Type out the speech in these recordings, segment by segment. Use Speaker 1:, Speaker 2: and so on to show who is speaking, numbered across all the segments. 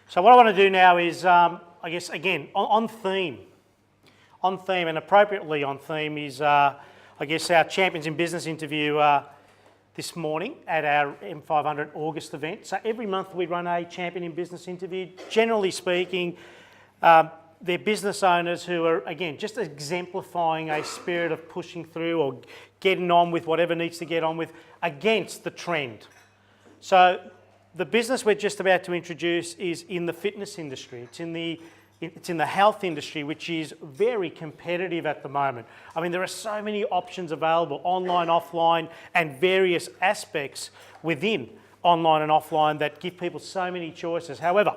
Speaker 1: So what I want to do now is, I guess, again, on theme, and appropriately on theme is, I guess, our Champions in Business interview this morning at our M500 August event. So every month we run a Champion in Business interview. Generally speaking, they're business owners who are, again, just exemplifying a spirit of pushing through or getting on with whatever needs to get on with against the trend. So the business we're just about to introduce is in the fitness industry. It's in the health industry, which is very competitive at the moment. I mean, there are so many options available, online, offline, and various aspects within online and offline that give people so many choices. However,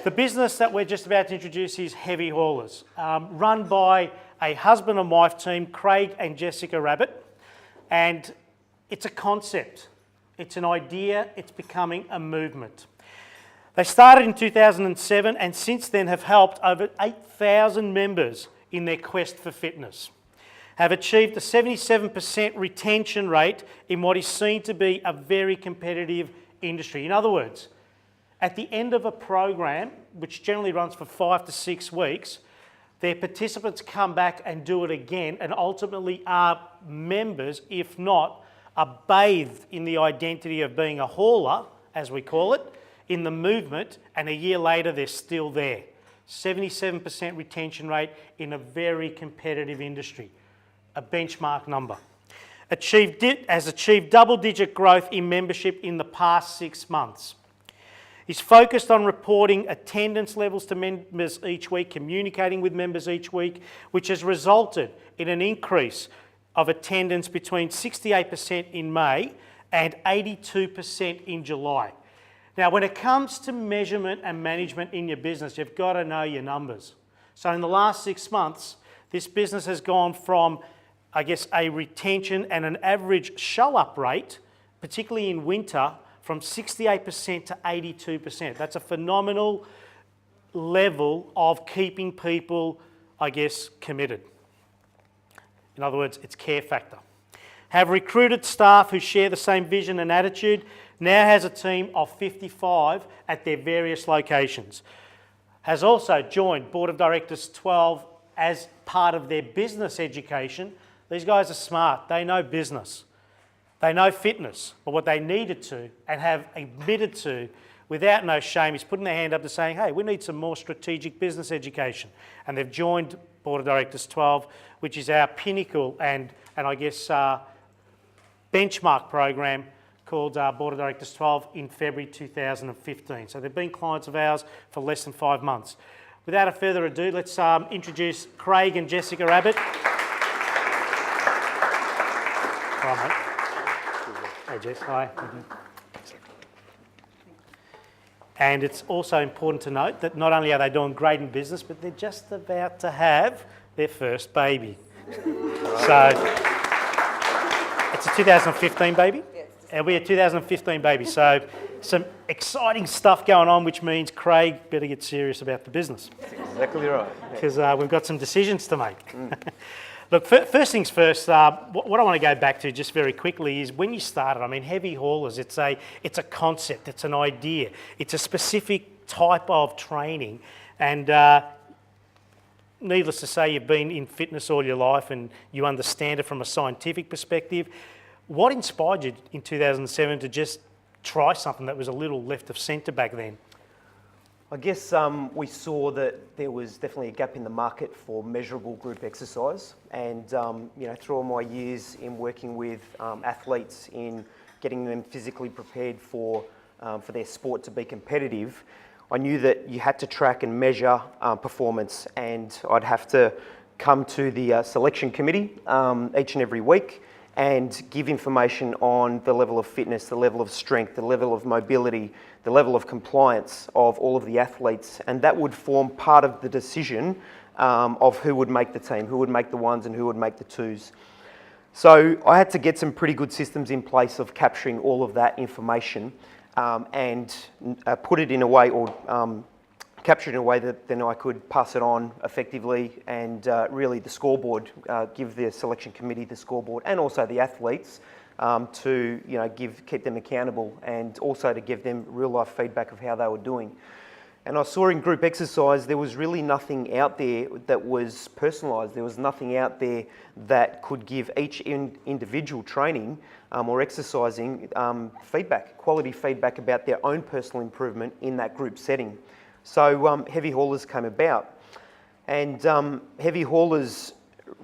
Speaker 1: the business that we're just about to introduce is Heavy Haulers, run by a husband and wife team, Craig and Jessica Abbott, and it's a concept. It's an idea, it's becoming a movement. They started in 2007 and since then have helped over 8,000 members in their quest for fitness, have achieved a 77% retention rate in what is seen to be a very competitive industry. In other words, at the end of a program, which generally runs for 5 to 6 weeks, their participants come back and do it again and ultimately are members, if not, are bathed in the identity of being a hauler, as we call it, in the movement, and a year later they're still there. 77% retention rate in a very competitive industry, a benchmark number. Has achieved double-digit growth in membership in the past 6 months. Is focused on reporting attendance levels to members each week, communicating with members each week, which has resulted in an increase of attendance between 68% in May and 82% in July. Now, when it comes to measurement and management in your business, you've got to know your numbers. So in the last 6 months, this business has gone from, I guess, a retention and an average show-up rate, particularly in winter, from 68% to 82%. That's a phenomenal level of keeping people, I guess, committed. In other words, it's care factor. Have recruited staff who share the same vision and attitude. Now has a team of 55 at their various locations. Has also joined Board of Directors 12 as part of their business education. These guys are smart. They know business. They know fitness. But what they needed to and have admitted to without no shame is putting their hand up to saying, hey, we need some more strategic business education. And they've joined Board of Directors 12, which is our pinnacle and I guess benchmark program called Board of Directors 12 in February 2015. So they've been clients of ours for less than 5 months. Without further ado, let's introduce Craig and Jessica Abbott. Hi, mate. Hey, Jess. Hi. And it's also important to note that not only are they doing great in business, but they're just about to have their first baby. So it's a 2015 baby. It'll be a 2015 baby. So some exciting stuff going on, which means Craig better get serious about the business.
Speaker 2: That's exactly right.
Speaker 1: Because we've got some decisions to make. Look, first things first, what I want to go back to just very quickly is when you started, I mean, Heavy Haulers, it's a concept, it's an idea, it's a specific type of training, and needless to say, you've been in fitness all your life and you understand it from a scientific perspective. What inspired you in 2007 to just try something that was a little left of centre back then?
Speaker 2: I guess we saw that there was definitely a gap in the market for measurable group exercise, and through all my years in working with athletes in getting them physically prepared for their sport to be competitive, I knew that you had to track and measure performance, and I'd have to come to the selection committee each and every week and give information on the level of fitness, the level of strength, the level of mobility, the level of compliance of all of the athletes, and that would form part of the decision of who would make the team, who would make the ones and who would make the twos. So I had to get some pretty good systems in place of capturing all of that information and put it in a way, or capture it in a way that then I could pass it on effectively, and really the scoreboard, give the selection committee the scoreboard and also the athletes to keep them accountable, and also to give them real life feedback of how they were doing. And I saw in group exercise, there was really nothing out there that was personalised. There was nothing out there that could give each individual training or exercising feedback, quality feedback about their own personal improvement in that group setting. So heavy haulers came about. And heavy haulers,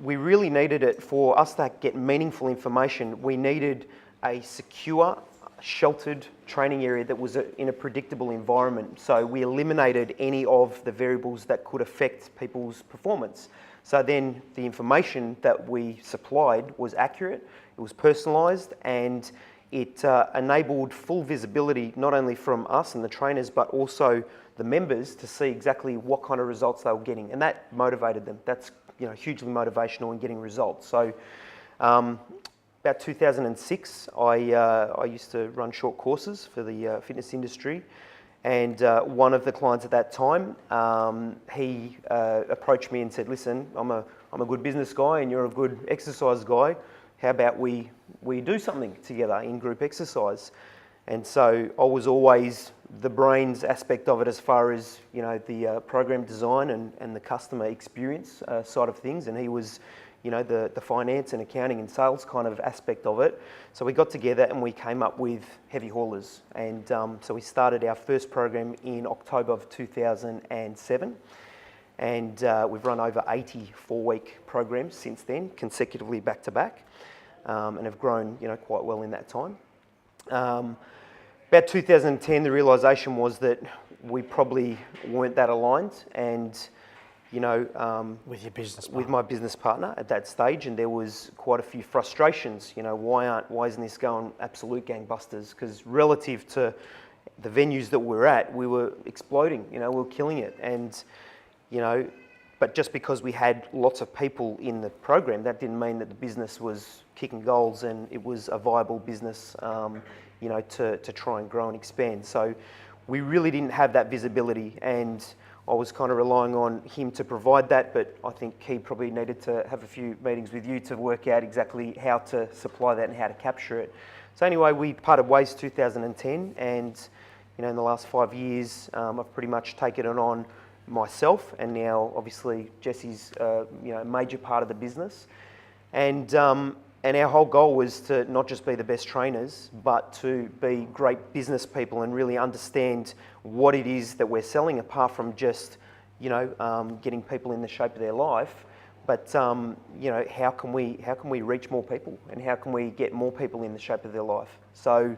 Speaker 2: we really needed it for us to get meaningful information. We needed a secure, sheltered training area that was in a predictable environment. So we eliminated any of the variables that could affect people's performance. So then the information that we supplied was accurate, it was personalised, and it enabled full visibility not only from us and the trainers but also the members to see exactly what kind of results they were getting, and that motivated them. That's hugely motivational in getting results. So about 2006, I used to run short courses for the fitness industry, and one of the clients at that time, he approached me and said, "Listen, I'm a good business guy and you're a good exercise guy. How about we do something together in group exercise?" And so I was always the brains aspect of it as far as the program design and the customer experience side of things, and he was the finance and accounting and sales kind of aspect of it. So we got together and we came up with heavy haulers, and so we started our first program in October of 2007, and we've run over 80 4-week programs since then, consecutively back to back, and have grown quite well in that time. About 2010, the realisation was that we probably weren't that aligned, and
Speaker 1: with your business partner.
Speaker 2: With my business partner at that stage, and there was quite a few frustrations. Why isn't this going absolute gangbusters? Because relative to the venues that we're at, we were exploding. We were killing it, and but just because we had lots of people in the program, that didn't mean that the business was kicking goals and it was a viable business. To try and grow and expand. So we really didn't have that visibility, and I was kind of relying on him to provide that, but I think he probably needed to have a few meetings with you to work out exactly how to supply that and how to capture it. So anyway, we parted ways 2010, and in the last 5 years, I've pretty much taken it on myself, and now obviously Jesse's a major part of the business. And our whole goal was to not just be the best trainers, but to be great business people and really understand what it is that we're selling, apart from just, getting people in the shape of their life. But how can we reach more people, and how can we get more people in the shape of their life? So,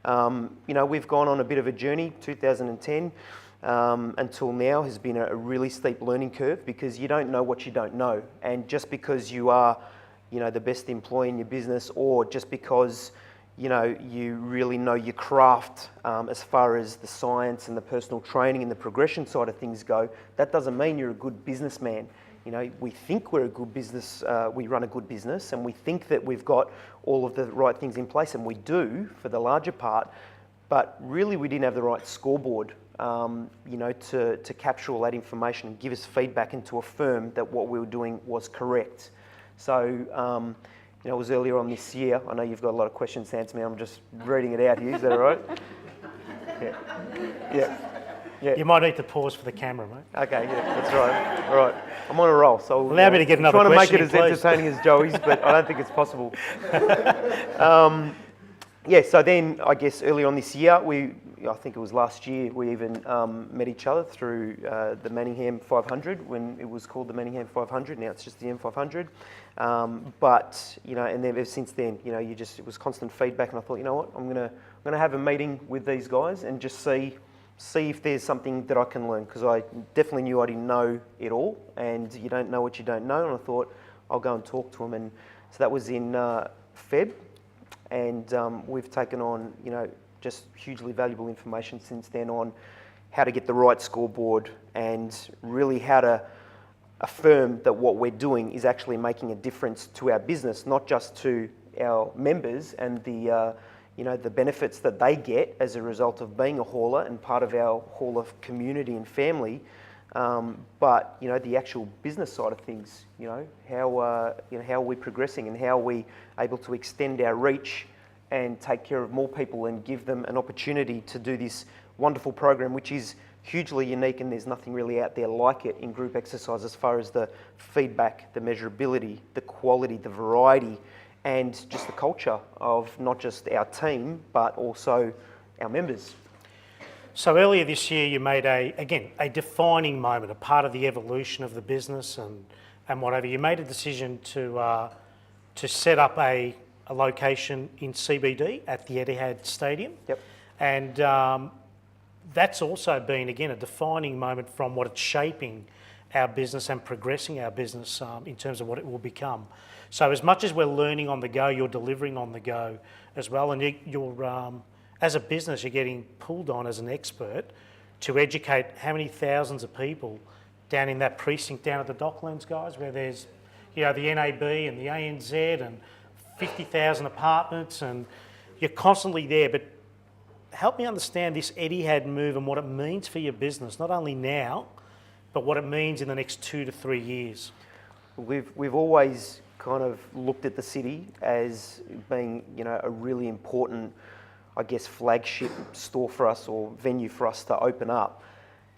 Speaker 2: we've gone on a bit of a journey. 2010 until now has been a really steep learning curve, because you don't know what you don't know, and just because you are the best employee in your business, or just because, you really know your craft as far as the science and the personal training and the progression side of things go, that doesn't mean you're a good businessman. We think we're a good business, we run a good business, and we think that we've got all of the right things in place, and we do for the larger part, but really we didn't have the right scoreboard, to capture all that information and give us feedback and to affirm that what we were doing was correct. So, it was earlier on this year. I know you've got a lot of questions to answer me. I'm just reading it out here. Is that all right? Yeah.
Speaker 1: You might need to pause for the camera, mate.
Speaker 2: Okay, yeah, that's right. All right. I'm on a roll, so
Speaker 1: Allow me to get another question.
Speaker 2: I'm trying to make it as
Speaker 1: please.
Speaker 2: entertaining as Joey's, but I don't think it's possible. So then I guess early on this year, I think it was last year, we even met each other through the Manningham 500, when it was called the Manningham 500. Now it's just the M500. But and then ever since then, it was constant feedback, and I thought, you know what, I'm gonna have a meeting with these guys and just see if there's something that I can learn, because I definitely knew I didn't know it all, and you don't know what you don't know. And I thought I'll go and talk to them, and so that was in Feb. And we've taken on, just hugely valuable information since then on how to get the right scoreboard, and really how to affirm that what we're doing is actually making a difference to our business, not just to our members and the benefits that they get as a result of being a hauler and part of our hauler community and family, but the actual business side of things. How are we progressing, and how are we able to extend our reach and take care of more people and give them an opportunity to do this wonderful program, which is hugely unique, and there's nothing really out there like it in group exercise as far as the feedback, the measurability, the quality, the variety, and just the culture of not just our team, but also our members.
Speaker 1: So earlier this year, you made a defining moment, a part of the evolution of the business and whatever. You made a decision to set up a location in CBD at the Etihad Stadium.
Speaker 2: Yep.
Speaker 1: And that's also been, again, a defining moment from what it's shaping our business and progressing our business in terms of what it will become. So as much as we're learning on the go, you're delivering on the go as well. And you're as a business, you're getting pulled on as an expert to educate how many thousands of people down in that precinct down at the Docklands, guys, where there's, the NAB and the ANZ and 50,000 apartments, and you're constantly there. But help me understand this Etihad move and what it means for your business, not only now, but what it means in the next 2 to 3 years.
Speaker 2: We've always kind of looked at the city as being, a really important, I guess, flagship store for us or venue for us to open up.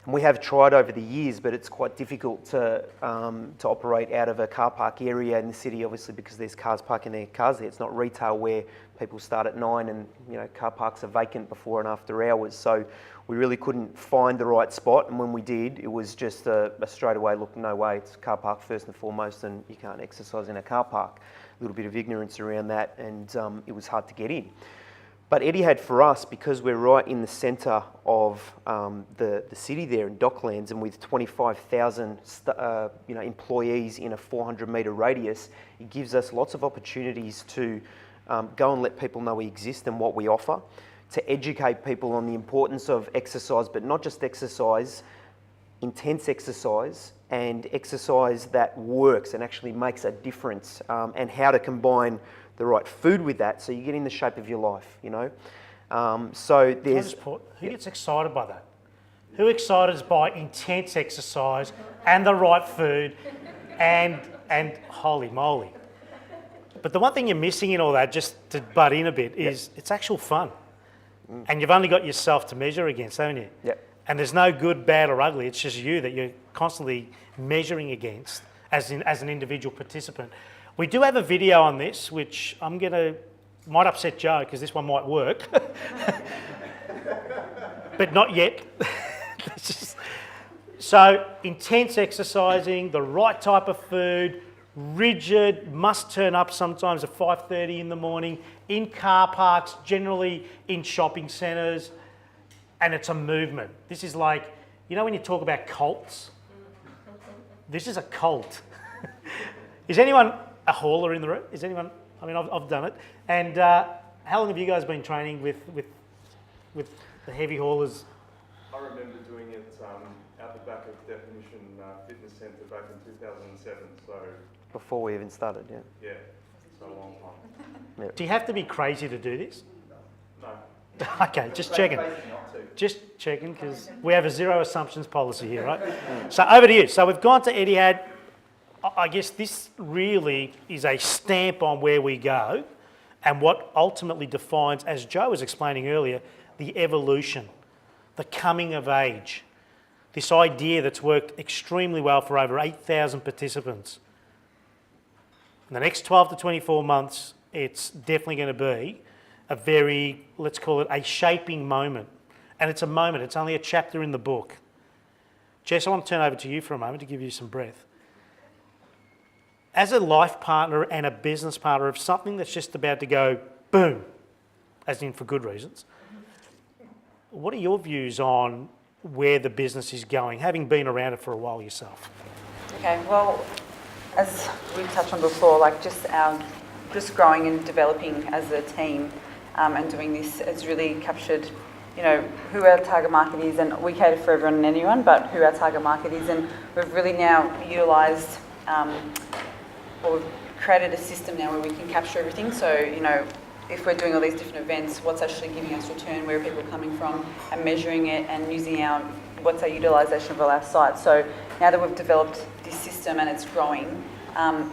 Speaker 2: And we have tried over the years, but it's quite difficult to operate out of a car park area in the city, obviously, because there's cars parking their cars there. It's not retail where people start at 9 and car parks are vacant before and after hours. So we really couldn't find the right spot, and when we did, it was just a straight away, look, no way, it's car park first and foremost, and you can't exercise in a car park. A little bit of ignorance around that, and it was hard to get in. But Etihad for us, because we're right in the centre of the city there in Docklands, and with 25,000 employees in a 400-metre radius, it gives us lots of opportunities to go and let people know we exist and what we offer, to educate people on the importance of exercise, but not just exercise, intense exercise, and exercise that works and actually makes a difference, and how to combine the right food with that, so you get in the shape of your life, So there's...
Speaker 1: Who gets excited by that? Who excited by intense exercise and the right food and holy moly. But the one thing you're missing in all that, just to butt in a bit, is it's actual fun. And you've only got yourself to measure against, haven't you?
Speaker 2: Yep.
Speaker 1: And there's no good, bad or ugly, it's just you that you're constantly measuring against as an individual participant. We do have a video on this, which might upset Joe because this one might work, but not yet. So intense exercising, the right type of food, rigid, must turn up sometimes at 5:30 in the morning, in car parks, generally in shopping centres, and it's a movement. This is like, when you talk about cults, this is a cult. Is anyone a hauler in the room? Is anyone? I mean, I've done it. And how long have you guys been training with the heavy haulers?
Speaker 3: I remember doing it out the back of Definition Fitness Centre back in 2007. So
Speaker 2: Before we even started, yeah.
Speaker 3: Yeah, so a long time.
Speaker 2: Yep.
Speaker 1: Do you have to be crazy to do this?
Speaker 3: No.
Speaker 1: Okay, just checking. Just checking, because we have a zero assumptions policy here, right? So over to you. So we've gone to Etihad. I guess this really is a stamp on where we go and what ultimately defines, as Joe was explaining earlier, the evolution, the coming of age. This idea that's worked extremely well for over 8,000 participants. In the next 12 to 24 months, it's definitely going to be a very, let's call it a shaping moment. And it's a moment, it's only a chapter in the book. Jess, I want to turn over to you for a moment to give you some breath. As a life partner and a business partner of something that's just about to go boom, as in for good reasons, what are your views on where the business is going, having been around it for a while yourself?
Speaker 4: Okay, well, as we've touched on before, just growing and developing as a team and doing this has really captured, who our target market is, and we cater for everyone and anyone, but who our target market is, and we've really now utilised or we've created a system now where we can capture everything. So, if we're doing all these different events, what's actually giving us return, where are people coming from, and measuring it and using what's our utilisation of all our sites. So now that we've developed this system and it's growing,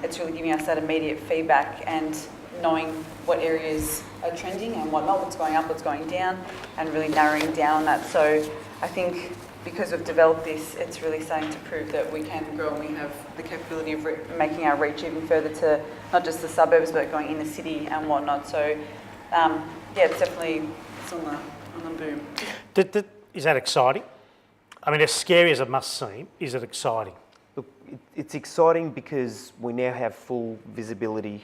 Speaker 4: it's really giving us that immediate feedback and knowing what areas are trending and what not, what's going up, what's going down, and really narrowing down on that. So I think because we've developed this, it's really starting to prove that we can grow and we have the capability of making our reach even further to not just the suburbs, but going in the city and whatnot. So, yeah, it's definitely on the boom.
Speaker 1: Is that exciting? I mean, as scary as it must seem, is it exciting?
Speaker 2: Look, it's exciting because we now have full visibility,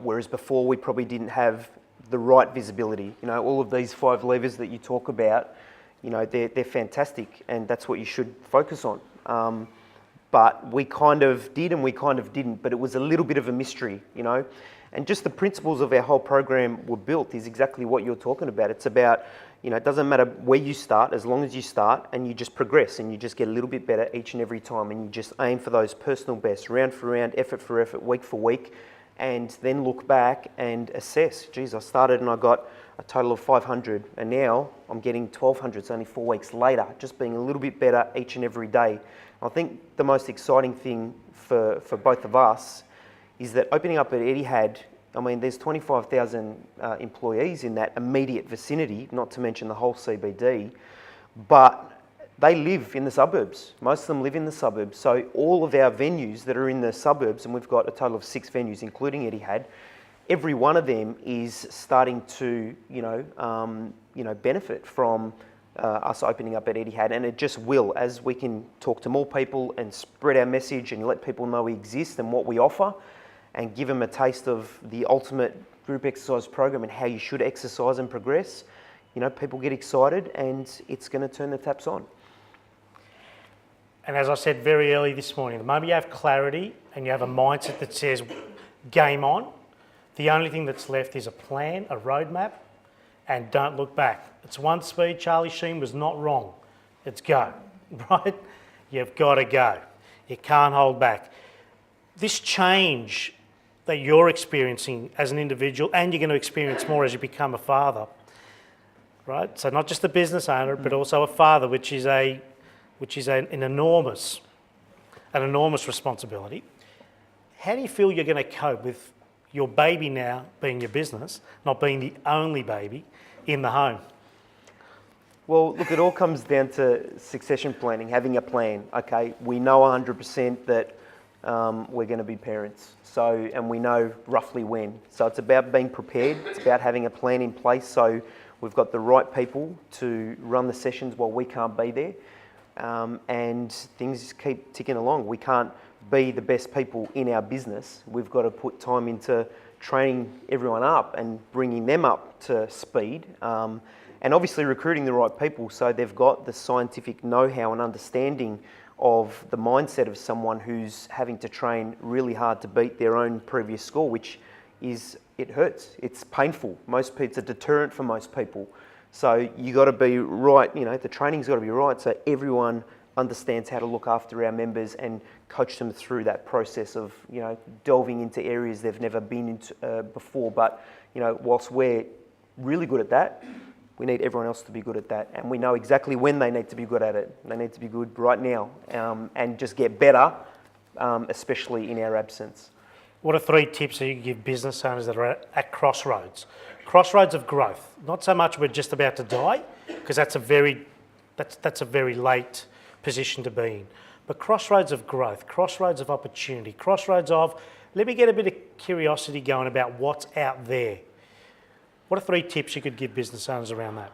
Speaker 2: whereas before we probably didn't have the right visibility. You know, all of these 5 levers that you talk about, you know, they're fantastic, and that's what you should focus on. But we kind of did and we kind of didn't, but it was a little bit of a mystery, you know. And just the principles of our whole program were built is exactly what you're talking about. It's about, you know, it doesn't matter where you start, as long as you start and you just progress and you just get a little bit better each and every time, and you just aim for those personal bests, round for round, effort for effort, week for week, and then look back and assess. Geez, I started and I got a total of 500, and now I'm getting 1,200. It's only 4 weeks later, just being a little bit better each and every day. I think the most exciting thing for both of us is that opening up at Etihad, I mean, there's 25,000 employees in that immediate vicinity, not to mention the whole CBD, but they live in the suburbs. Most of them live in the suburbs. So all of our venues that are in the suburbs, and we've got a total of 6 venues, including Etihad, every one of them is starting to, benefit from us opening up at Etihad, and it just will, as we can talk to more people and spread our message and let people know we exist and what we offer, and give them a taste of the ultimate group exercise program and how you should exercise and progress. You know, people get excited, and it's going to turn the taps on.
Speaker 1: And as I said very early this morning, the moment you have clarity and you have a mindset that says game on, the only thing that's left is a plan, a roadmap, and don't look back. It's one speed. Charlie Sheen was not wrong. It's go, right? You've got to go. You can't hold back. This change that you're experiencing as an individual, and you're going to experience more as you become a father, right? So not just a business owner, but also a father, which is an enormous responsibility. How do you feel you're going to cope with your baby now being your business, not being the only baby in the home?
Speaker 2: Well, look, it all comes down to succession planning, having a plan. Okay, we know 100% that we're going to be parents, and we know roughly when. So it's about being prepared. It's about having a plan in place. So we've got the right people to run the sessions while we can't be there, and things keep ticking along. We can't be the best people in our business. We've got to put time into training everyone up and bringing them up to speed, and obviously recruiting the right people so they've got the scientific know-how and understanding of the mindset of someone who's having to train really hard to beat their own previous score, which it hurts. It's painful. It's a deterrent for most people. So you got to be right, the training's got to be right so everyone understands how to look after our members and coach them through that process of, delving into areas they've never been into before. But, whilst we're really good at that, we need everyone else to be good at that. And we know exactly when they need to be good at it. They need to be good right now, and just get better, especially in our absence.
Speaker 1: What are 3 tips that you give business owners that are at crossroads? Crossroads of growth. Not so much we're just about to die, because that's a very late position to be in. But crossroads of growth, crossroads of opportunity, crossroads of, let me get a bit of curiosity going about what's out there. What are 3 tips you could give business owners around that?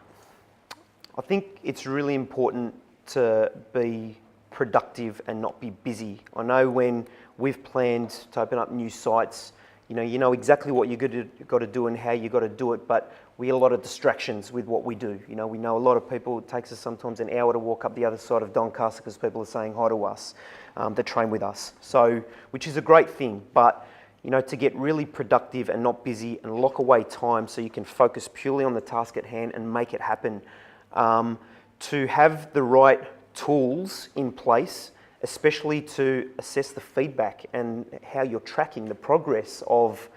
Speaker 2: I think it's really important to be productive and not be busy. I know when we've planned to open up new sites, you know exactly what you've got to do and how you've got to do it, but we get a lot of distractions with what we do. We know a lot of people, it takes us sometimes an hour to walk up the other side of Doncaster because people are saying hi to us, that train with us. So, which is a great thing, but to get really productive and not busy and lock away time so you can focus purely on the task at hand and make it happen. To have the right tools in place, especially to assess the feedback and how you're tracking the progress of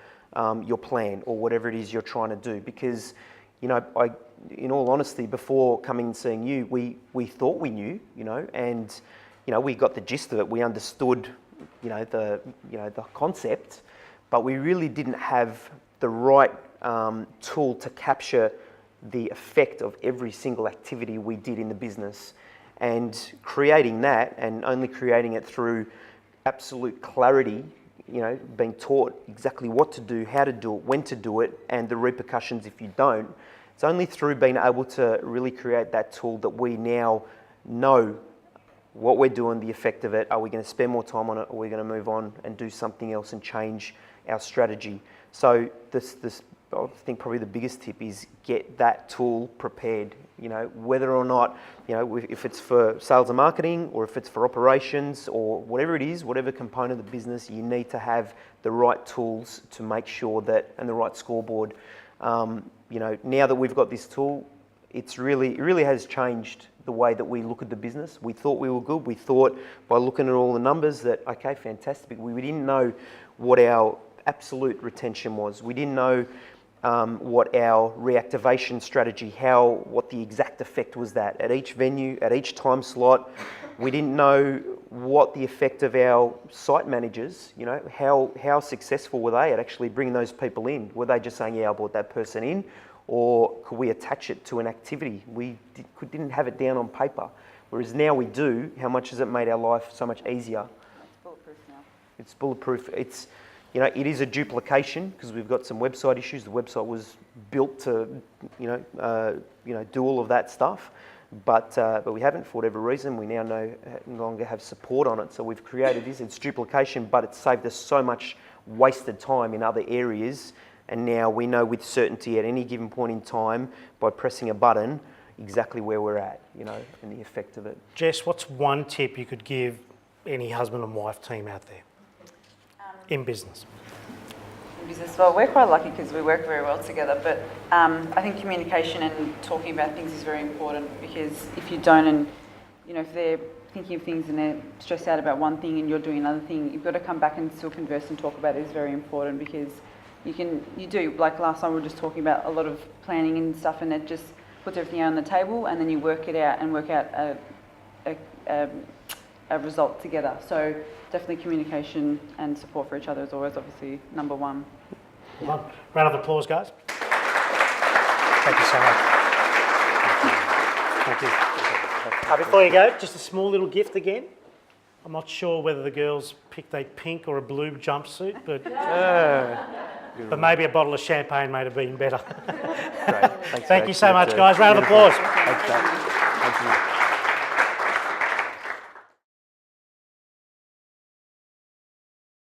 Speaker 2: your plan or whatever it is you're trying to do. Because, in all honesty, before coming and seeing you, we thought we knew, and, we got the gist of it. We understood, the concept, but we really didn't have the right tool to capture the effect of every single activity we did in the business. And creating that, and only creating it through absolute clarity, being taught exactly what to do, how to do it, when to do it, and the repercussions if you don't. It's only through being able to really create that tool that we now know what we're doing, the effect of it. Are we going to spend more time on it, or are we going to move on and do something else and change our strategy? So this I think probably the biggest tip is get that tool prepared. Whether or not, if it's for sales and marketing, or if it's for operations, or whatever it is, whatever component of the business, you need to have the right tools to make sure that, and the right scoreboard. Now that we've got this tool, it really has changed the way that we look at the business. We thought we were good. We thought by looking at all the numbers that, okay, fantastic. We didn't know what our absolute retention was. We didn't know what our reactivation strategy, what the exact effect was that at each venue, at each time slot. We didn't know what the effect of our site managers, how successful were they at actually bringing those people in? Were they just saying, yeah, I brought that person in? Or could we attach it to an activity? We didn't have it down on paper. Whereas now we do. How much has it made our life so much easier?
Speaker 4: It's bulletproof now.
Speaker 2: It's bulletproof. It is a duplication because we've got some website issues. The website was built to, do all of that stuff, but we haven't for whatever reason. We now no longer have support on it. So we've created this. It's duplication, but it's saved us so much wasted time in other areas. And now we know with certainty at any given point in time by pressing a button exactly where we're at, and the effect of it.
Speaker 1: Jess, what's one tip you could give any husband and wife team out there in business?
Speaker 4: In business, well, we're quite lucky because we work very well together, but I think communication and talking about things is very important, because if you don't, and if they're thinking of things and they're stressed out about one thing and you're doing another thing, you've got to come back and still converse and talk about it is very important, because you do, like last time we were just talking about a lot of planning and stuff, and it just puts everything out on the table, and then you work it out and work out a result together. So definitely communication and support for each other is always obviously number one.
Speaker 1: Well done. Round of applause, guys. Thank you so much. Thank you. Before you go, just a small little gift again. I'm not sure whether the girls picked a pink or a blue jumpsuit, but maybe a bottle of champagne may have been better.
Speaker 2: Great.
Speaker 1: Thank you so much, guys. Round of applause.
Speaker 2: Thanks, Jack. Thank you.